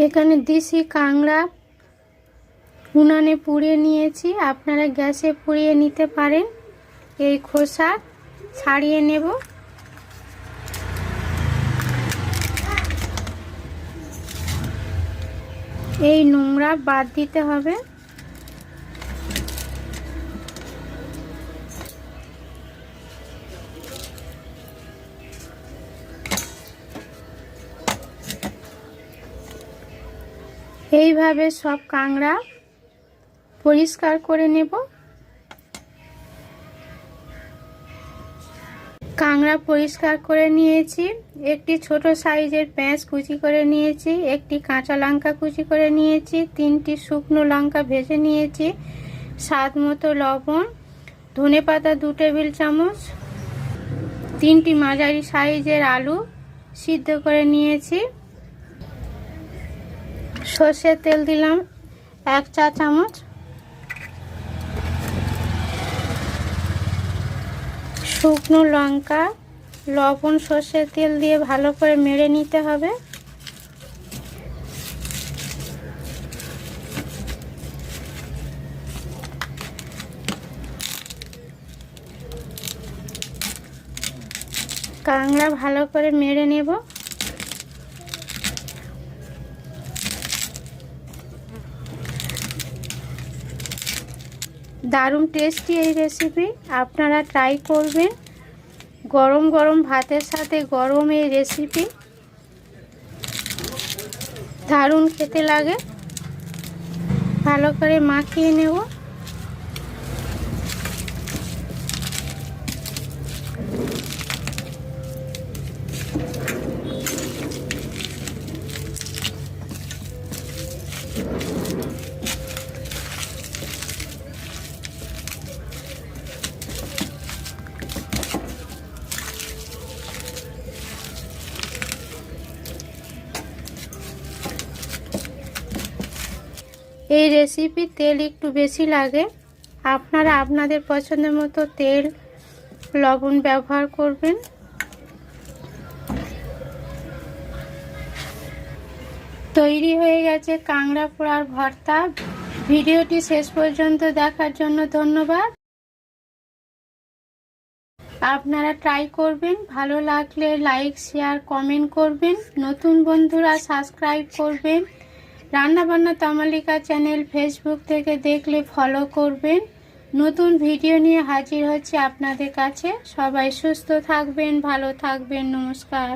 এখানে দেশি কাঁকড়া উনানে পুড়িয়ে নিয়েছি, আপনারা গ্যাসে পুড়িয়ে নিতে পারেন। এই খোসা ছাড়িয়ে নেব। এই নোংরা বাদ দিতে হবে। এইভাবে সব কাঁকড়া পরিষ্কার করে নেব। কাঁকড়া পরিষ্কার করে নিয়েছি। একটি ছোট সাইজের পেঁয়াজ কুচি করে নিয়েছি, একটি কাঁচা লঙ্কা কুচি করে নিয়েছি, 3টি শুকনো লঙ্কা ভেজে নিয়েছি, স্বাদ মতো লবণ, ধনেপাতা 2 টেবিল চামচ, 3টি মাঝারি সাইজের আলু সিদ্ধ করে নিয়েছি, সর্ষের তেল দিলাম 1 চা চামচ, শুকনো লঙ্কা, লবণ, সর্ষের তেল দিয়ে ভালো করে মেরে নিতে হবে। কাঁকড়া ভালো করে মেরে নেব। দারুণ টেস্টি এই রেসিপি, আপনারা ট্রাই করবেন। গরম গরম ভাতের সাথে গরম এই রেসিপি দারুণ খেতে লাগে। ভালো করে মাখিয়ে নেব। এই রেসিপি তেল একটু বেশি লাগে, আপনারা আপনাদের পছন্দের মতো তেল লবণ ব্যবহার করবেন। তৈরি হয়ে গেছে কাঁকড়া পোড়ার ভর্তা। ভিডিওটি শেষ পর্যন্ত দেখার জন্য ধন্যবাদ। আপনারা ট্রাই করবেন, ভালো লাগলে লাইক শেয়ার কমেন্ট করবেন, নতুন বন্ধুরা সাবস্ক্রাইব করবেন। রান্নাবান্না তামালিকা চ্যানেল ফেসবুক থেকে দেখলে ফলো করবেন। নতুন ভিডিও নিয়ে হাজির হচ্ছে আপনাদের কাছে। সবাই সুস্থ থাকবেন, ভালো থাকবেন। নমস্কার।